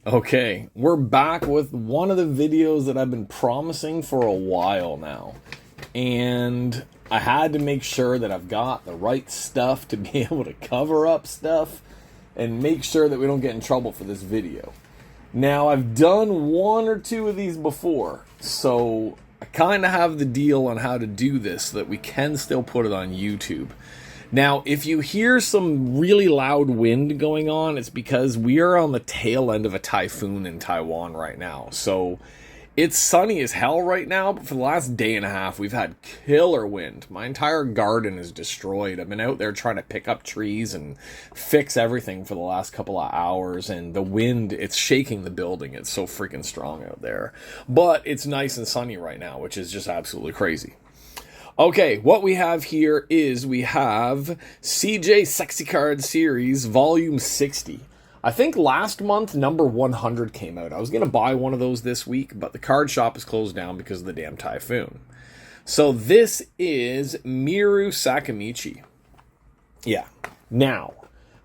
Okay, we're back with one of the videos that I've been promising for a while now. And I had to make sure that I've got the right stuff to be able to cover up stuff and make sure that we don't get in trouble for this video. Now, I've done one or two of these before, so I kind of have the deal on how to do this so that we can still put it on YouTube. Now, if you hear some really loud wind going on, it's because we are on the tail end of a typhoon in Taiwan right now. So it's sunny as hell right now, but for the last day and a half, we've had killer wind. My entire garden is destroyed. I've been out there trying to pick up trees and fix everything for the last couple of hours, and the wind, it's shaking the building. It's so freaking strong out there. But it's nice and sunny right now, which is just absolutely crazy. Okay, what we have here is we have CJ Sexy Card Series Volume 60. I think last month, number 100 came out. I was going to buy one of those this week, but the card shop is closed down because of the damn typhoon. So this is Miru Sakamichi. Yeah. Now,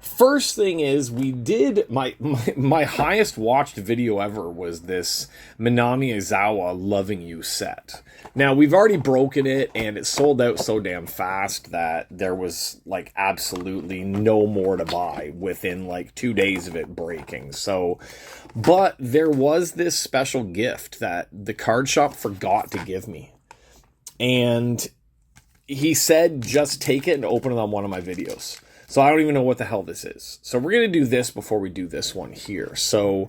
first thing is, we did, my highest watched video ever was this Minami Aizawa Loving You set. Now, we've already broken it, and it sold out so damn fast that there was, like, absolutely no more to buy within, like, 2 days of it breaking. So, but there was this special gift that the card shop forgot to give me. And he said, just take it and open it on one of my videos. So I don't even know what the hell this is. So we're going to do this before we do this one here. So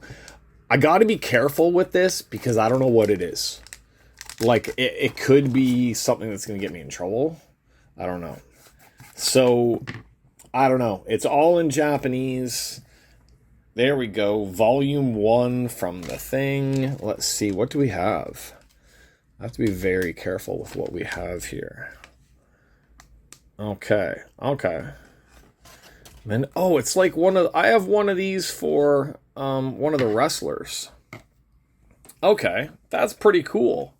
I got to be careful with this because I don't know what it is. Like, it could be something that's going to get me in trouble. I don't know. So, I don't know. It's all in Japanese. There we go. Volume 1 from the thing. Let's see. What do we have? I have to be very careful with what we have here. Okay. Okay. And, oh, it's like I have one of these for one of the wrestlers. Okay. That's pretty cool.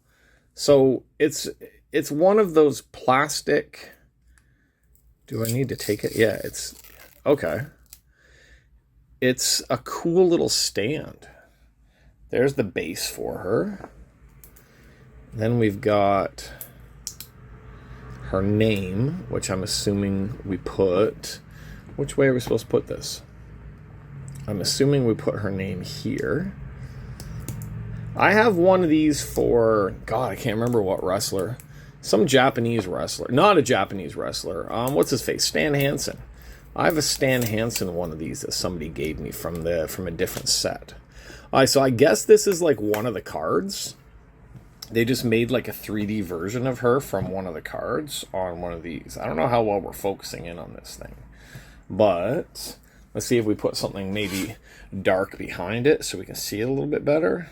So it's one of those plastic. Do I need to take it? Yeah, it's okay. It's a cool little stand. There's the base for her. Then we've got her name, which I'm assuming we put. Which way are we supposed to put this? I'm assuming we put her name here. I have one of these for, God, I can't remember what wrestler. Some Japanese wrestler. Not a Japanese wrestler. What's his face? Stan Hansen. I have a Stan Hansen one of these that somebody gave me from a different set. Alright, so I guess this is like one of the cards. They just made like a 3D version of her from one of the cards on one of these. I don't know how well we're focusing in on this thing. But let's see if we put something maybe dark behind it so we can see it a little bit better.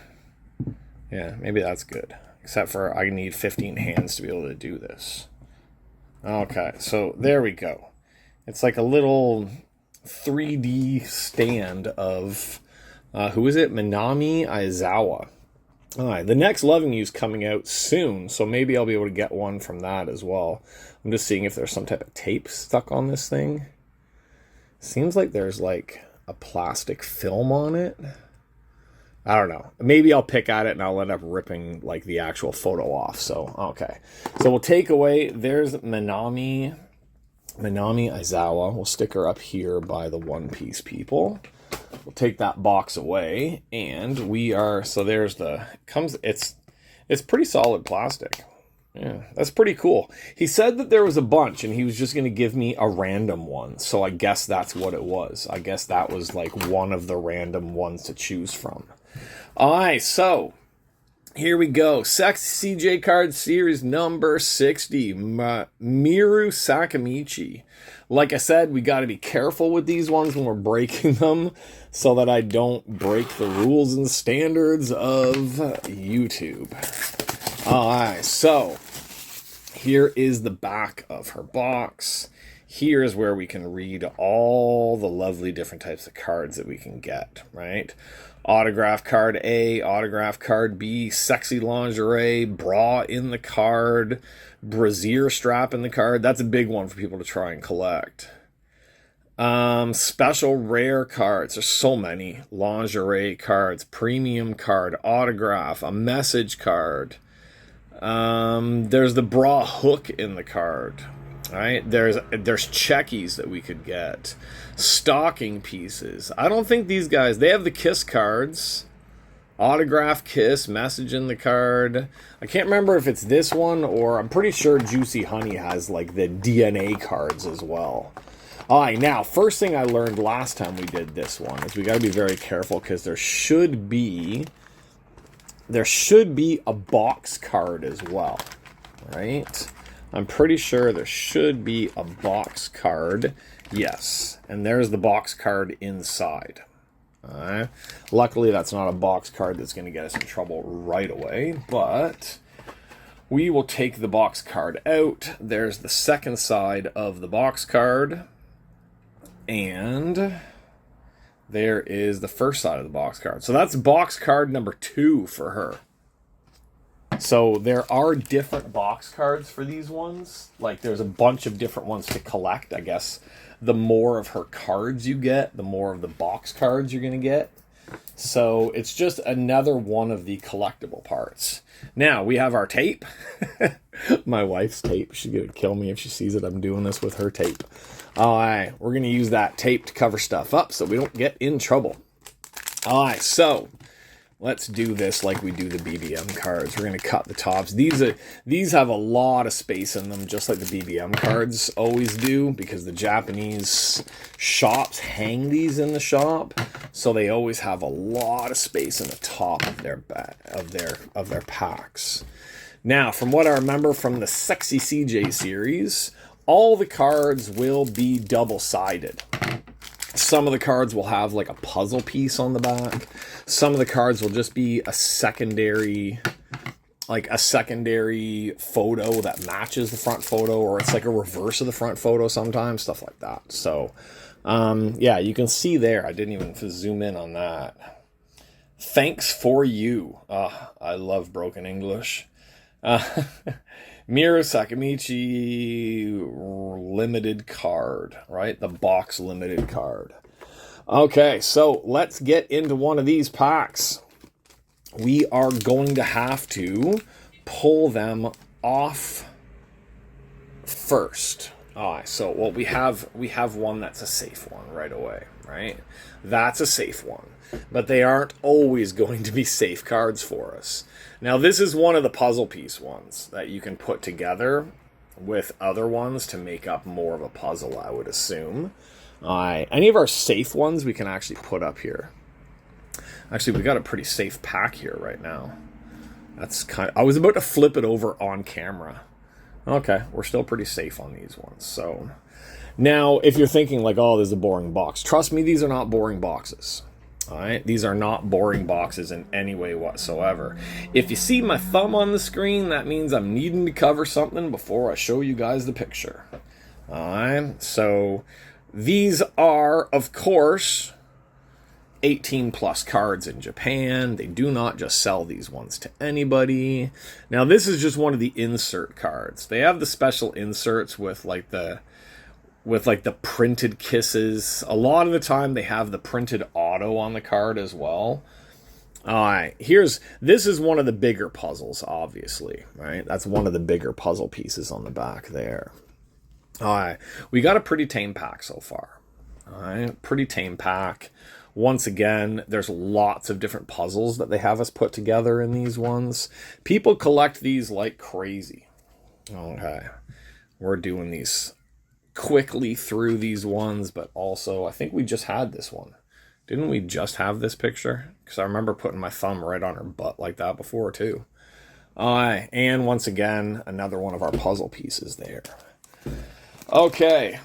Yeah, maybe that's good. Except for I need 15 hands to be able to do this. Okay, so there we go. It's like a little 3D stand of, who is it? Minami Aizawa. Alright, the next Loving You's coming out soon, so maybe I'll be able to get one from that as well. I'm just seeing if there's some type of tape stuck on this thing. Seems like there's like a plastic film on it. I don't know. Maybe I'll pick at it and I'll end up ripping like the actual photo off. So, okay. So we'll take away, there's Minami Aizawa. We'll stick her up here by the One Piece people. We'll take that box away and we are, so there's the, it's pretty solid plastic. Yeah, that's pretty cool. He said that there was a bunch and he was just going to give me a random one. So I guess that's what it was. I guess that was like one of the random ones to choose from. Alright, so here we go. Sexy CJ Card Series number 60. Miru Sakamichi. Like I said, we got to be careful with these ones when we're breaking them so that I don't break the rules and standards of YouTube. Alright, so here is the back of her box. Here's where we can read all the lovely different types of cards that we can get, right? Autograph card A, autograph card B, sexy lingerie, bra in the card, brassiere strap in the card. That's a big one for people to try and collect. Special rare cards. There's so many. Lingerie cards, premium card, autograph, a message card. There's the bra hook in the card. Right? There's checkies that we could get. Stocking pieces. I don't think these guys, they have the kiss cards. Autograph kiss, message in the card. I can't remember if it's this one or I'm pretty sure Juicy Honey has like the DNA cards as well. All right, now, first thing I learned last time we did this one is we got to be very careful because there should be a box card as well, right? I'm pretty sure there should be a box card. Yes, and there's the box card inside. Luckily, that's not a box card that's going to get us in trouble right away, but we will take the box card out. There's the second side of the box card, and there is the first side of the box card. So that's box card number 2 for her. So there are different box cards for these ones. Like there's a bunch of different ones to collect, I guess. The more of her cards you get, the more of the box cards you're going to get. So it's just another one of the collectible parts. Now we have our tape. My wife's tape. She's going to kill me if she sees it. I'm doing this with her tape. All right, we're going to use that tape to cover stuff up so we don't get in trouble. All right, so let's do this like we do the BBM cards. We're going to cut the tops. These have a lot of space in them, just like the BBM cards always do, because the Japanese shops hang these in the shop, so they always have a lot of space in the top of their packs. Now, from what I remember from the Sexy CJ series, all the cards will be double-sided. Some of the cards will have like a puzzle piece on the back. Some of the cards will just be a secondary photo that matches the front photo, or it's like a reverse of the front photo sometimes, stuff like that. So, yeah, you can see there. I didn't even zoom in on that. Thanks for you. I love broken English. Miru Sakamichi limited card, right? The box limited card. Okay, so let's get into one of these packs. We are going to have to pull them off first. All right, so well, we have one that's a safe one right away, right? That's a safe one. But they aren't always going to be safe cards for us. Now, this is one of the puzzle piece ones that you can put together with other ones to make up more of a puzzle, I would assume. Any of our safe ones we can actually put up here. Actually, we got a pretty safe pack here right now. I was about to flip it over on camera. Okay, we're still pretty safe on these ones. So, now, if you're thinking like, oh, this is a boring box. Trust me, these are not boring boxes. All right, these are not boring boxes in any way whatsoever. If you see my thumb on the screen, that means I'm needing to cover something before I show you guys the picture. All right, so these are, of course, 18 plus cards in Japan. They do not just sell these ones to anybody. Now, this is just one of the insert cards. They have the special inserts with like the printed kisses. A lot of the time they have the printed auto on the card as well. Alright, this is one of the bigger puzzles, obviously, right? That's one of the bigger puzzle pieces on the back there. Alright, we got a pretty tame pack so far. Alright, pretty tame pack. Once again, there's lots of different puzzles that they have us put together in these ones. People collect these like crazy. Okay, we're doing these quickly through these ones, but also I think we just had this one. Didn't we just have this picture? Because I remember putting my thumb right on her butt like that before too. And once again, another one of our puzzle pieces there. Okay,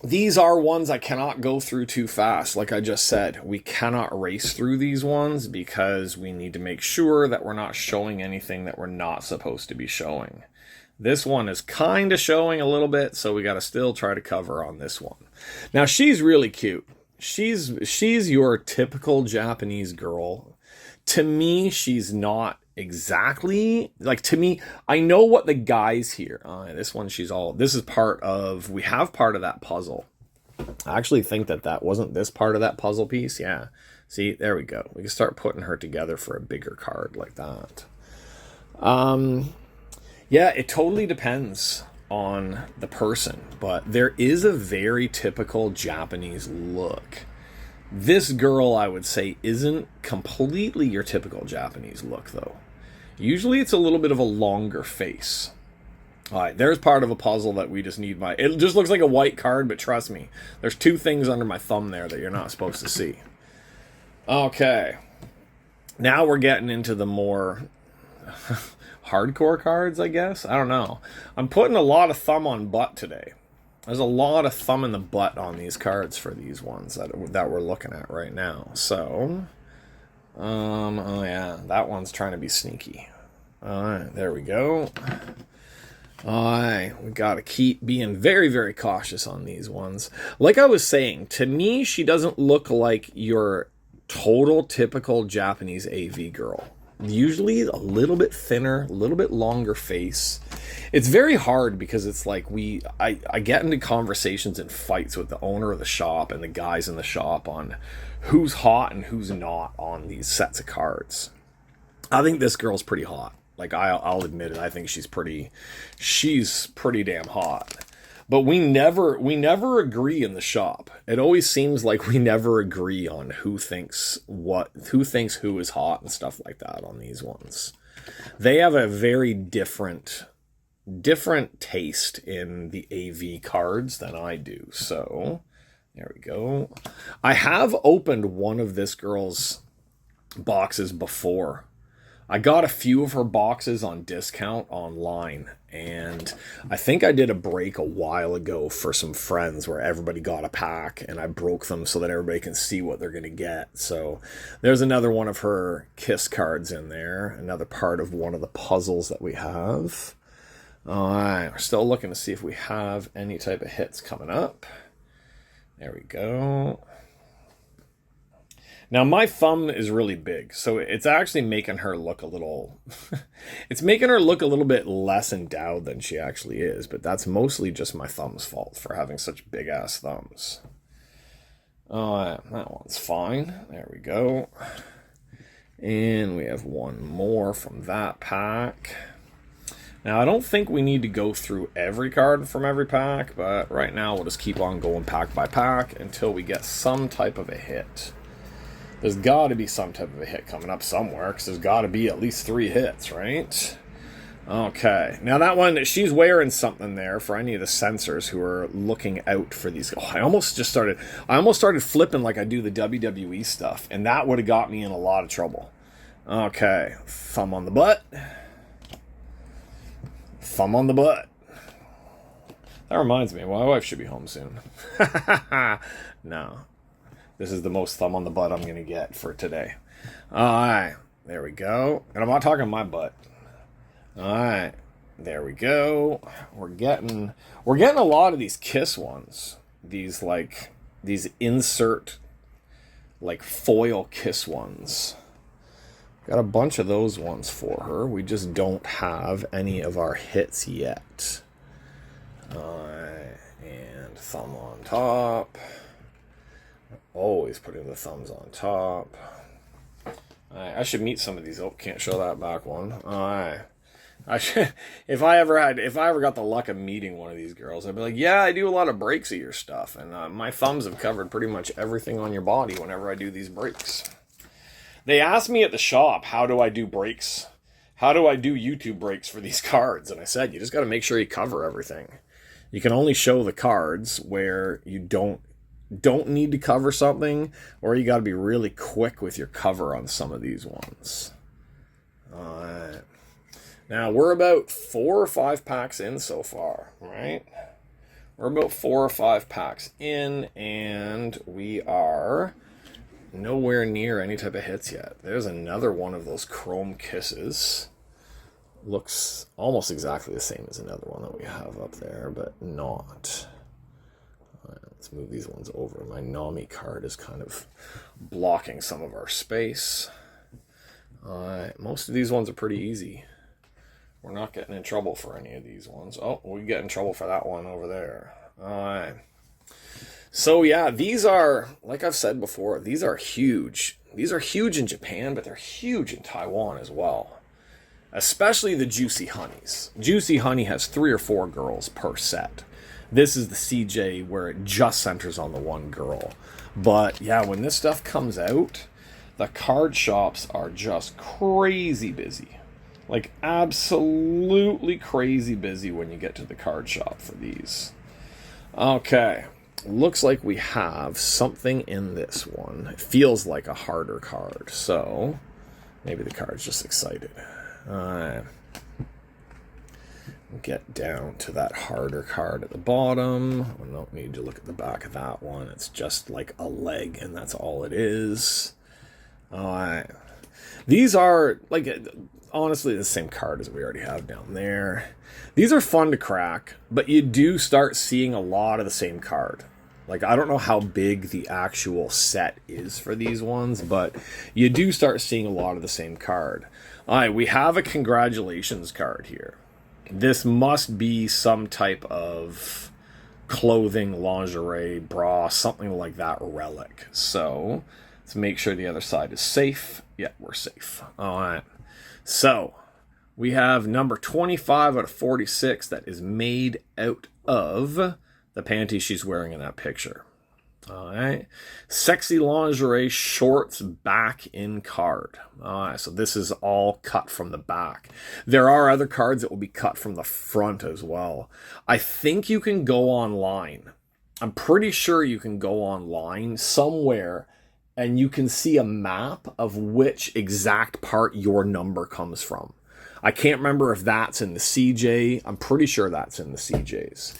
these are ones I cannot go through too fast. Like I just said, we cannot race through these ones because we need to make sure that we're not showing anything that we're not supposed to be showing. This one is kind of showing a little bit, so we got to still try to cover on this one. Now, she's really cute. She's your typical Japanese girl. To me, she's not exactly, like, to me, I know what the guy's here. This one, this is part of, we have part of that puzzle. I actually think that wasn't this part of that puzzle piece. Yeah. See, there we go. We can start putting her together for a bigger card like that. Yeah, it totally depends on the person, but there is a very typical Japanese look. This girl, I would say, isn't completely your typical Japanese look, though. Usually it's a little bit of a longer face. All right, there's part of a puzzle that we just need it just looks like a white card, but trust me, there's 2 things under my thumb there that you're not supposed to see. Okay. Now we're getting into the more hardcore cards, I guess. I don't know. I'm putting a lot of thumb on butt today. There's a lot of thumb in the butt on these cards for these ones that we're looking at right now. So, oh yeah, that one's trying to be sneaky. All right, there we go. All right, we got to keep being very, very cautious on these ones. Like I was saying, to me, she doesn't look like your total typical Japanese AV girl. Usually a little bit thinner, a little bit longer face. It's very hard because it's like I get into conversations and fights with the owner of the shop and the guys in the shop on who's hot and who's not on these sets of cards. I think this girl's pretty hot. Like I'll admit it. I think she's pretty damn hot. But we never agree in the shop. It always seems like we never agree on who thinks who is hot and stuff like that on these ones. They have a very different taste in the AV cards than I do. So, there we go. I have opened one of this girl's boxes before. I got a few of her boxes on discount online, and I think I did a break a while ago for some friends where everybody got a pack, and I broke them so that everybody can see what they're going to get. So there's another one of her Kiss cards in there, another part of one of the puzzles that we have. All right, we're still looking to see if we have any type of hits coming up. There we go. Now, my thumb is really big, so it's actually making her look a little... it's making her look a little bit less endowed than she actually is, but that's mostly just my thumb's fault for having such big-ass thumbs. That one's fine. There we go. And we have one more from that pack. Now, I don't think we need to go through every card from every pack, but right now we'll just keep on going pack by pack until we get some type of a hit. There's got to be some type of a hit coming up somewhere, because there's got to be at least 3 hits, right? Okay. Now that one, she's wearing something there for any of the censors who are looking out for these. Oh, I almost started flipping like I do the WWE stuff, and that would have got me in a lot of trouble. Okay. Thumb on the butt. Thumb on the butt. That reminds me, my wife should be home soon. No. This is the most thumb on the butt I'm going to get for today. Alright, there we go. And I'm not talking my butt. Alright, there we go. We're getting a lot of these Kiss ones. These insert, foil Kiss ones. Got a bunch of those ones for her. We just don't have any of our hits yet. Alright, and thumb on top. Always putting the thumbs on top. I should meet some of these. Oh, can't show that back one. Alright. I should, if I ever got the luck of meeting one of these girls, I'd be like, yeah, I do a lot of breaks of your stuff, and my thumbs have covered pretty much everything on your body whenever I do these breaks. They asked me at the shop, how do I do breaks? How do I do YouTube breaks for these cards? And I said, you just got to make sure you cover everything. You can only show the cards where you don't need to cover something, or you got to be really quick with your cover on some of these ones. Alright. Now, we're about 4 or 5 packs in so far, right? We're about 4 or 5 packs in, and we are nowhere near any type of hits yet. There's another one of those chrome kisses. Looks almost exactly the same as another one that we have up there, but not. Let's move these ones over. My Nami card is kind of blocking some of our space. Most of these ones are pretty easy. We're not getting in trouble for any of these ones. Oh, we get in trouble for that one over there. Alright. So yeah, these are, like I've said before, these are huge. These are huge in Japan, but they're huge in Taiwan as well. Especially the Juicy Honeys. Juicy Honey has 3 or 4 girls per set. This is the CJ where it just centers on the one girl. But yeah, when this stuff comes out, the card shops are just crazy busy. Like absolutely crazy busy when you get to the card shop for these. Okay. Looks like we have something in this one. It feels like a harder card, so maybe the card's just excited. Alright. Get down to that harder card at the bottom. We don't need to look at the back of that one. It's just like a leg, and that's all it is. Alright. These are, like, honestly, the same card as we already have down there. These are fun to crack, but you do start seeing a lot of the same card. Like, I don't know how big the actual set is for these ones, but you do start seeing a lot of the same card. All right, we have a congratulations card here. This must be some type of clothing, lingerie, bra, something like that relic. So, let's make sure the other side is safe. Yeah, we're safe. All right. So, we have number 25 out of 46 that is made out of the panties she's wearing in that picture. All right. Sexy lingerie shorts back in card. All right. So this is all cut from the back. There are other cards that will be cut from the front as well. I think you can go online. I'm pretty sure you can go online somewhere and you can see a map of which exact part your number comes from. I can't remember if that's in the CJ. I'm pretty sure that's in the CJs.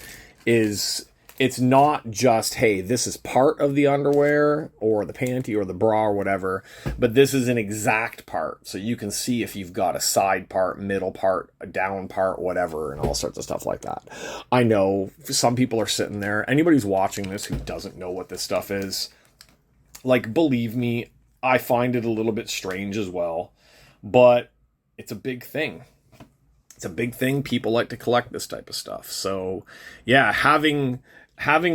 It's not just, hey, this is part of the underwear or the panty or the bra or whatever, but this is an exact part. So you can see if you've got a side part, middle part, a down part, whatever, and all sorts of stuff like that. I know some people are sitting there. Anybody who's watching this who doesn't know what this stuff is, like, believe me, I find it a little bit strange as well, but it's a big thing. It's a big thing. People like to collect this type of stuff. So, yeah, having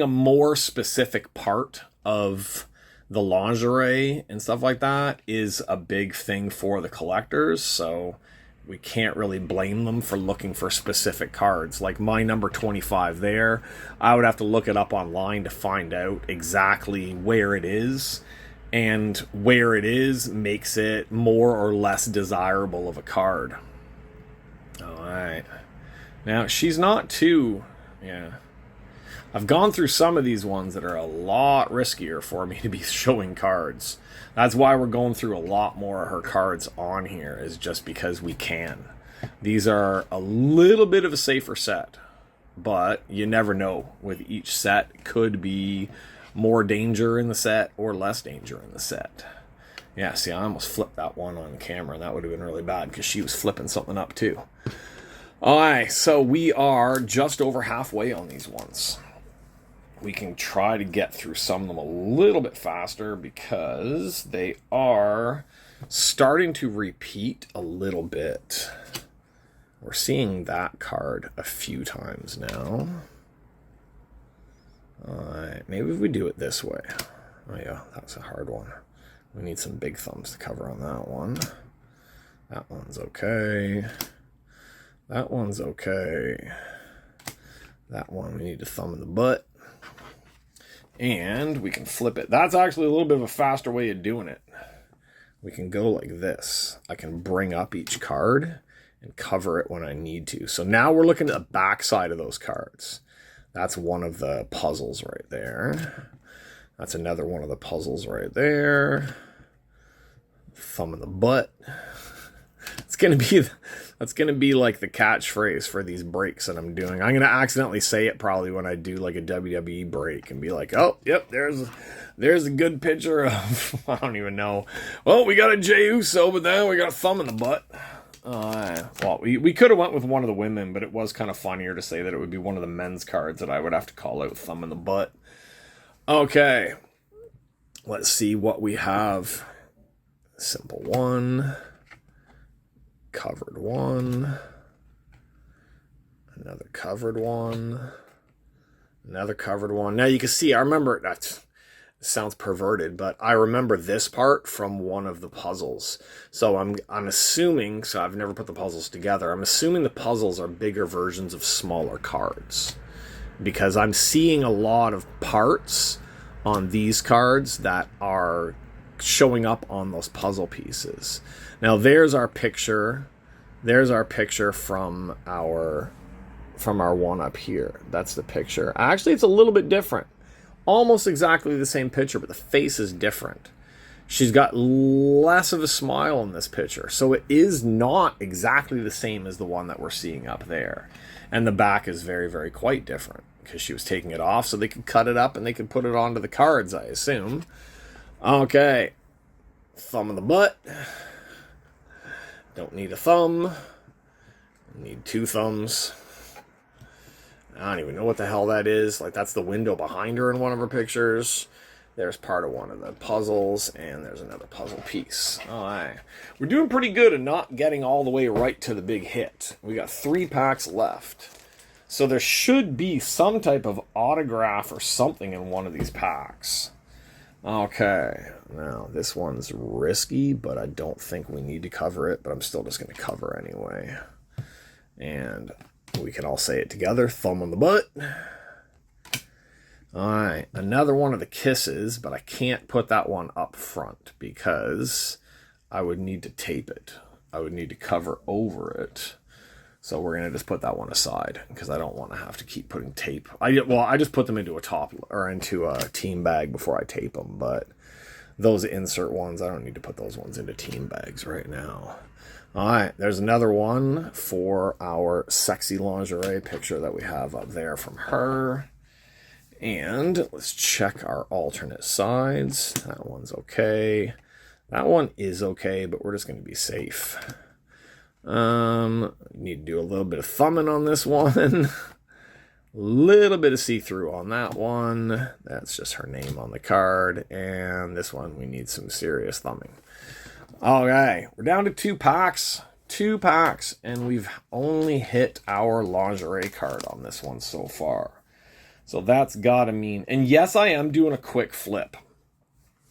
a more specific part of the lingerie and stuff like that is a big thing for the collectors. So we can't really blame them for looking for specific cards. Like my number 25 there, I would have to look it up online to find out exactly where it is. And where it is makes it more or less desirable of a card. Alright. Now, she's not too... Yeah. I've gone through some of these ones that are a lot riskier for me to be showing cards. That's why we're going through a lot more of her cards on here, is just because we can. These are a little bit of a safer set, but you never know. With each set, could be more danger in the set or less danger in the set. Yeah, see, I almost flipped that one on camera, and that would have been really bad because she was flipping something up too. Alright, so we are just over halfway on these ones. We can try to get through some of them a little bit faster because they are starting to repeat a little bit. We're seeing that card a few times now. Alright, maybe if we do it this way. Oh yeah, that's a hard one. We need some big thumbs to cover on that one. That one's okay. That one's okay. That one we need to thumb in the butt. And we can flip it. That's actually a little bit of a faster way of doing it. We can go like this. I can bring up each card and cover it when I need to. So now we're looking at the back side of those cards. That's one of the puzzles right there. That's another one of the puzzles right there. Thumb in the butt. That's gonna be like the catchphrase for these breaks that I'm doing. I'm gonna accidentally say it probably when I do like a WWE break and be like, oh, yep, there's a good picture of I don't even know. Well, we got a Jey Uso, but then we got a thumb in the butt. Well, we could have went with one of the women, but it was kind of funnier to say that it would be one of the men's cards that I would have to call out thumb in the butt. Okay, let's see what we have. Simple one. Covered one, another covered one, Another covered one. Now you can see, I remember, that sounds perverted, but I remember this part from one of the puzzles. So I'm assuming, so I've never put the puzzles together, I'm assuming the puzzles are bigger versions of smaller cards. Because I'm seeing a lot of parts on these cards that are showing up on those puzzle pieces. Now there's our picture. There's our picture from our one up here. That's the picture. Actually, it's a little bit different. Almost exactly the same picture, but the face is different. She's got less of a smile in this picture. So it is not exactly the same as the one that we're seeing up there. And the back is very, very quite different because she was taking it off so they could cut it up and they could put it onto the cards, I assume. Okay. Thumb in the butt. Don't need a thumb. Need two thumbs. I don't even know what the hell that is. Like, that's the window behind her in one of her pictures. There's part of one of the puzzles, and there's another puzzle piece. All right. We're doing pretty good at not getting all the way right to the big hit. We got 3 packs left. So there should be some type of autograph or something in one of these packs. Okay. Now, this one's risky, but I don't think we need to cover it, but I'm still just going to cover anyway. And we can all say it together. Thumb on the butt. Alright, another one of the kisses, but I can't put that one up front because I would need to tape it. I would need to cover over it. So we're going to just put that one aside because I don't want to have to keep putting tape. I just put them into a top or into a team bag before I tape them, but those insert ones, I don't need to put those ones into team bags right now. Alright, there's another one for our sexy lingerie picture that we have up there from her. And let's check our alternate sides. That one's okay. That one is okay, but we're just going to be safe. Need to do a little bit of thumbing on this one. A little bit of see-through on that one. That's just her name on the card. And this one, we need some serious thumbing. Okay, we're down to 2 packs. 2 packs, and we've only hit our lingerie card on this one so far. So that's gotta mean, and yes, I am doing a quick flip.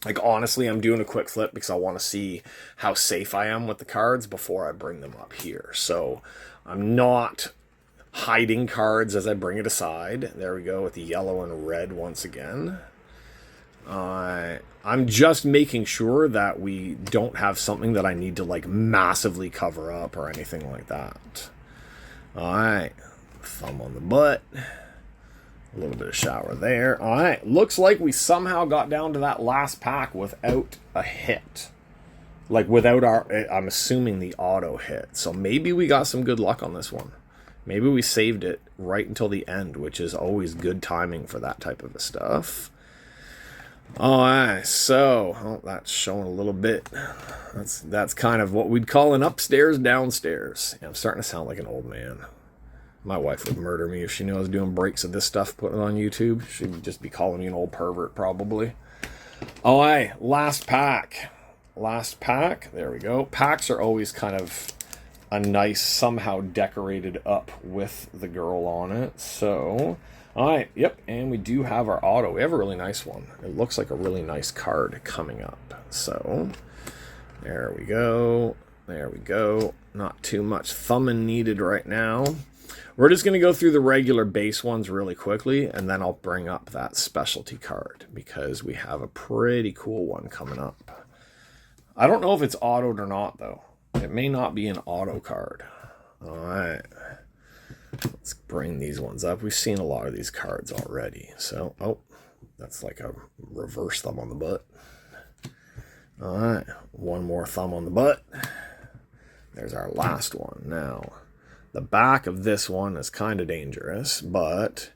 Like, honestly, I'm doing a quick flip because I want to see how safe I am with the cards before I bring them up here. So I'm not hiding cards as I bring it aside. There we go with the yellow and red once again. I'm just making sure that we don't have something that I need to, like, massively cover up or anything like that. Alright, thumb on the butt. A little bit of shower there. All right. Looks like we somehow got down to that last pack without a hit. Like, without I'm assuming the auto hit. So maybe we got some good luck on this one. Maybe we saved it right until the end, which is always good timing for that type of stuff. All right. So, that's showing a little bit. That's kind of what we'd call an upstairs, downstairs. Yeah, I'm starting to sound like an old man. My wife would murder me if she knew I was doing breaks of this stuff, putting it on YouTube. She'd just be calling me an old pervert, probably. All right, last pack. Last pack. There we go. Packs are always kind of a nice, somehow decorated up with the girl on it. So, all right, yep, and we do have our auto. We have a really nice one. It looks like a really nice card coming up. So, there we go. There we go. Not too much thumbing needed right now. We're just going to go through the regular base ones really quickly, and then I'll bring up that specialty card because we have a pretty cool one coming up. I don't know if it's autoed or not, though. It may not be an auto card. All right. Let's bring these ones up. We've seen a lot of these cards already. So, oh, that's like a reverse thumb on the butt. All right. One more thumb on the butt. There's our last one. Now, the back of this one is kind of dangerous, but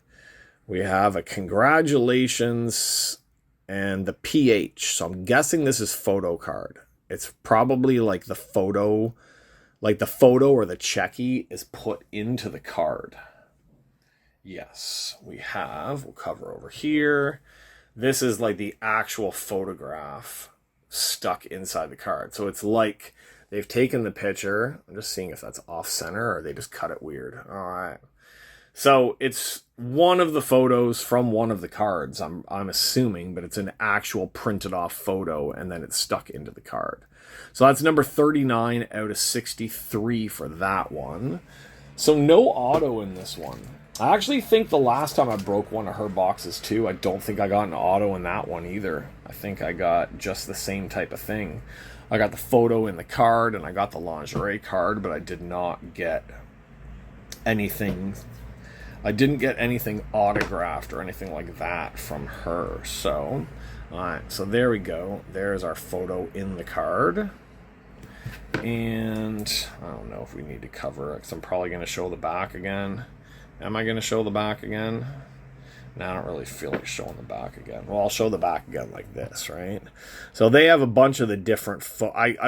we have a congratulations and the PH. So I'm guessing this is photo card. It's probably like the photo or the checky is put into the card. Yes, we have. We'll cover over here. This is like the actual photograph stuck inside the card. So it's like they've taken the picture. I'm just seeing if that's off center or they just cut it weird. All right. So it's one of the photos from one of the cards, I'm assuming, but it's an actual printed off photo and then it's stuck into the card. So that's number 39 out of 63 for that one. So no auto in this one. I actually think the last time I broke one of her boxes too, I don't think I got an auto in that one either. I think I got just the same type of thing. I got the photo in the card and I got the lingerie card, but I did not get anything. I didn't get anything autographed or anything like that from her. So, alright, so there we go. There's our photo in the card. And I don't know if we need to cover it because I'm probably going to show the back again. Am I going to show the back again? No, I don't really feel like showing the back again. Well, I'll show the back again like this, right? So they have a bunch of the different...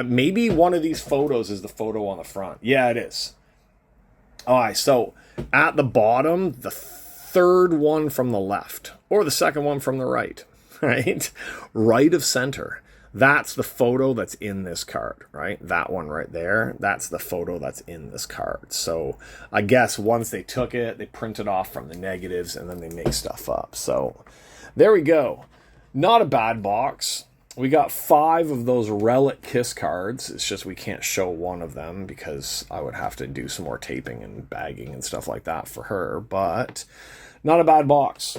maybe one of these photos is the photo on the front. Yeah, it is. Alright, so at the bottom, the third one from the left, or the second one from the right, right? Right of center. That's the photo that's in this card, right? That one right there, that's the photo that's in this card. So I guess once they took it, they print it off from the negatives and then they make stuff up. So there we go. Not a bad box. We got 5 of those relic kiss cards. It's just we can't show one of them because I would have to do some more taping and bagging and stuff like that for her. But not a bad box.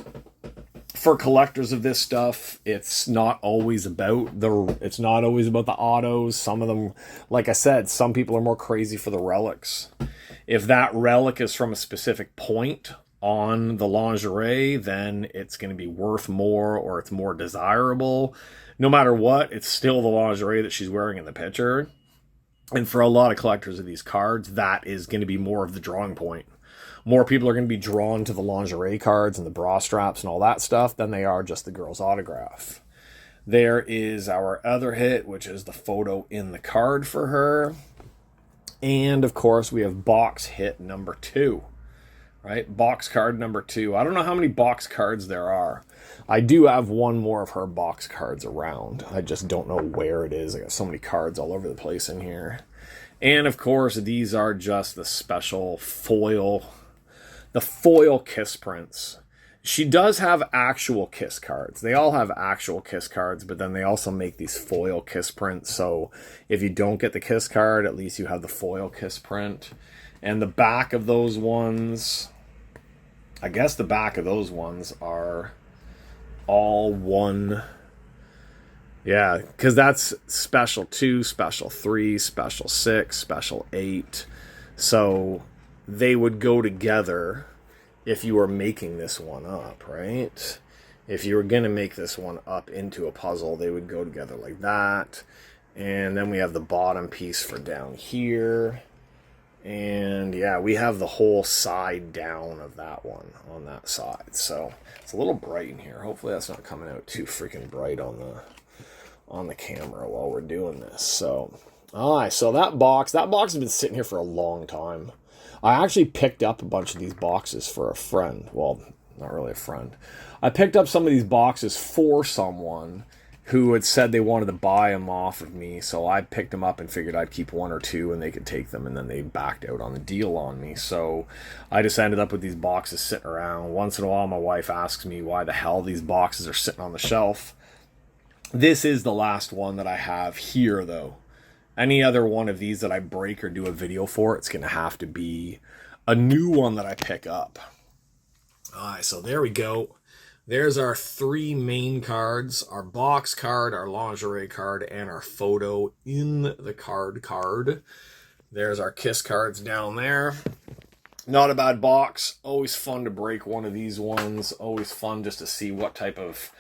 For collectors of this stuff, it's not always about the autos. Some of them, like I said, some people are more crazy for the relics. If that relic is from a specific point on the lingerie, then it's going to be worth more or it's more desirable. No matter what, it's still the lingerie that she's wearing in the picture. And for a lot of collectors of these cards, that is going to be more of the drawing point. More people are going to be drawn to the lingerie cards and the bra straps and all that stuff than they are just the girl's autograph. There is our other hit, which is the photo in the card for her. And, of course, we have box hit number 2. Right? Box card number 2. I don't know how many box cards there are. I do have one more of her box cards around. I just don't know where it is. I got so many cards all over the place in here. And, of course, these are just the special foil... The foil kiss prints. She does have actual kiss cards. They all have actual kiss cards, but then they also make these foil kiss prints. So if you don't get the kiss card, at least you have the foil kiss print. And the back of those ones, I guess the back of those ones are all one. Yeah, because that's special 2, special 3, special 6, special 8. So they would go together if you were making this one up, right? If you were going to make this one up into a puzzle, they would go together like that. And then we have the bottom piece for down here. And yeah, we have the whole side down of that one on that side. So it's a little bright in here. Hopefully that's not coming out too freaking bright on the camera while we're doing this. So, so that box has been sitting here for a long time. I actually picked up a bunch of these boxes for a friend. Well, not really a friend. I picked up some of these boxes for someone who had said they wanted to buy them off of me. So I picked them up and figured I'd keep 1 or 2 and they could take them. And then they backed out on the deal on me. So I just ended up with these boxes sitting around. Once in a while, my wife asks me why the hell these boxes are sitting on the shelf. This is the last one that I have here, though. Any other one of these that I break or do a video for, it's going to have to be a new one that I pick up. Alright, so there we go. There's our 3 main cards. Our box card, our lingerie card, and our photo in the card. There's our kiss cards down there. Not a bad box. Always fun to break one of these ones. Always fun just to see what type of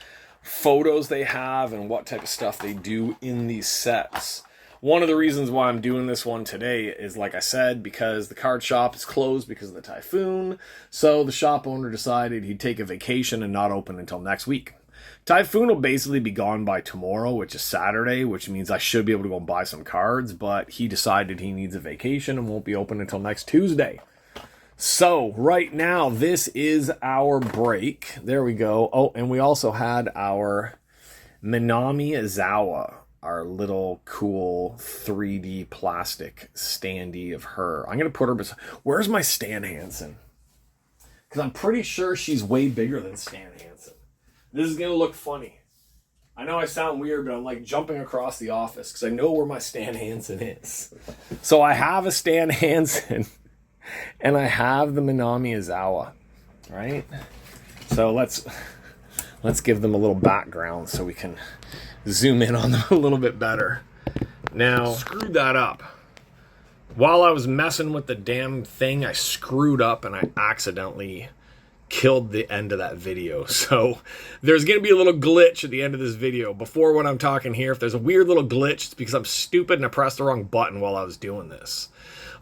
photos they have and what type of stuff they do in these sets. One of the reasons why I'm doing this one today is, like I said, because the card shop is closed because of the typhoon. So the shop owner decided he'd take a vacation and not open until next week. Typhoon will basically be gone by tomorrow, which is Saturday, which means I should be able to go and buy some cards. But he decided he needs a vacation and won't be open until next Tuesday. So right now, this is our break. There we go. Oh, and we also had our Minami Izawa, our little cool 3D plastic standee of her. I'm going to put her beside... Where's my Stan Hansen? Because I'm pretty sure she's way bigger than Stan Hansen. This is going to look funny. I know I sound weird, but I'm like jumping across the office because I know where my Stan Hansen is. So I have a Stan Hansen and I have the Minami Izawa, right? So let's give them a little background so we can zoom in on them a little bit better. Now, screwed that up. While I was messing with the damn thing, I screwed up and I accidentally killed the end of that video. So there's going to be a little glitch at the end of this video. Before when I'm talking here, if there's a weird little glitch, it's because I'm stupid and I pressed the wrong button while I was doing this.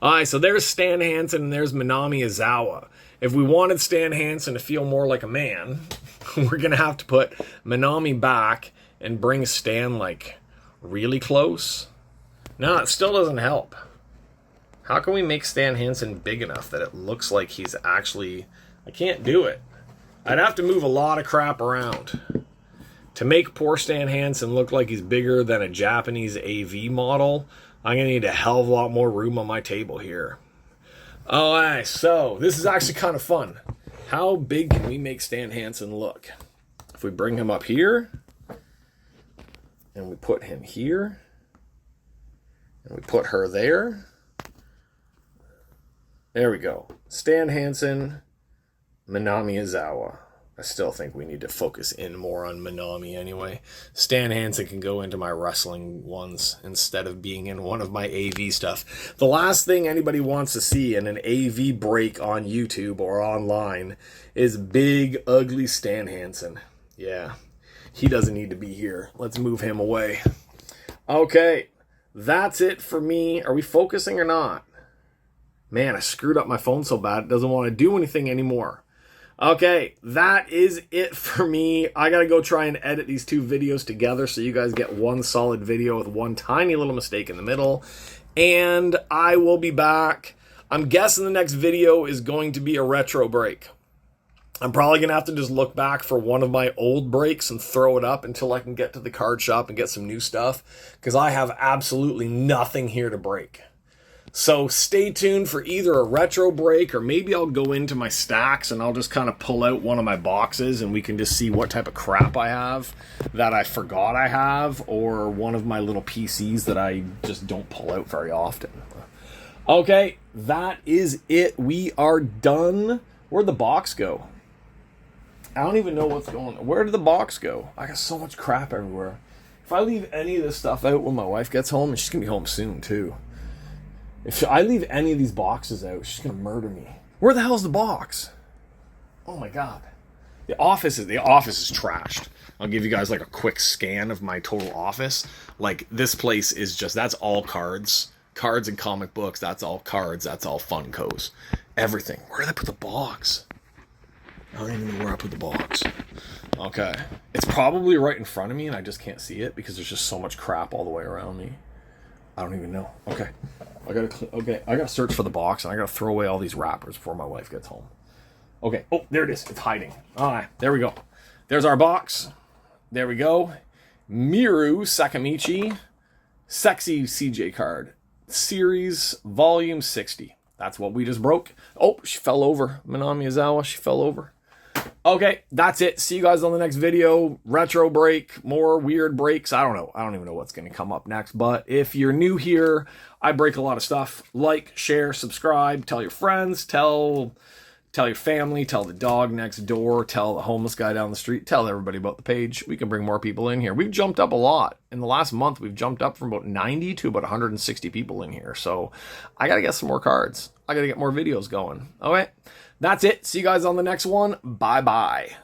Alright, so there's Stan Hansen and there's Minami Izawa. If we wanted Stan Hansen to feel more like a man, we're going to have to put Minami back and bring Stan like really close. No, it still doesn't help. How can we make Stan Hansen big enough that it looks like he's actually... I can't do it. I'd have to move a lot of crap around. To make poor Stan Hansen look like he's bigger than a Japanese AV model, I'm going to need a hell of a lot more room on my table here. Alright, so this is actually kind of fun. How big can we make Stan Hansen look? If we bring him up here, and we put him here, and we put her there. There we go. Stan Hansen, Minami Izawa. I still think we need to focus in more on Minami anyway. Stan Hansen can go into my wrestling ones instead of being in one of my AV stuff. The last thing anybody wants to see in an AV break on YouTube or online is big, ugly Stan Hansen. Yeah, he doesn't need to be here. Let's move him away. Okay, that's it for me. Are we focusing or not? Man, I screwed up my phone so bad it doesn't want to do anything anymore. Okay, that is it for me. I gotta go try and edit these two videos together so you guys get one solid video with one tiny little mistake in the middle. And I will be back. I'm guessing the next video is going to be a retro break. I'm probably gonna have to just look back for one of my old breaks and throw it up until I can get to the card shop and get some new stuff, because I have absolutely nothing here to break. So stay tuned for either a retro break, or maybe I'll go into my stacks and I'll just kind of pull out one of my boxes and we can just see what type of crap I have that I forgot I have, or one of my little PCs that I just don't pull out very often. Okay, that is it. We are done. Where'd the box go? I don't even know what's going on. Where did the box go? I got so much crap everywhere. If I leave any of this stuff out when my wife gets home, and she's going to be home soon too. If I leave any of these boxes out, she's going to murder me. Where the hell's the box? Oh my God. The office is trashed. I'll give you guys like a quick scan of my total office. Like, this place is just, that's all cards. Cards and comic books, that's all cards, that's all Funkos. Everything. Where did I put the box? I don't even know where I put the box. Okay. It's probably right in front of me and I just can't see it because there's just so much crap all the way around me. I don't even know. Okay. I gotta search for the box and I gotta throw away all these wrappers before my wife gets home. Okay. Oh, there it is. It's hiding. All right. There we go. There's our box. There we go. Miru Sakamichi Sexy CJ card. Series Volume 60. That's what we just broke. Oh, she fell over. Minami Izawa, she fell over. Okay, that's it. See you guys on the next video. Retro break, more weird breaks. I don't know. I don't even know what's going to come up next. But if you're new here, I break a lot of stuff. Like, share, subscribe, tell your friends, tell your family, tell the dog next door, tell the homeless guy down the street, tell everybody about the page. We can bring more people in here. We've jumped up a lot. In the last month, we've jumped up from about 90 to about 160 people in here. So I got to get some more cards. I got to get more videos going. Okay, that's it. See you guys on the next one. Bye-bye.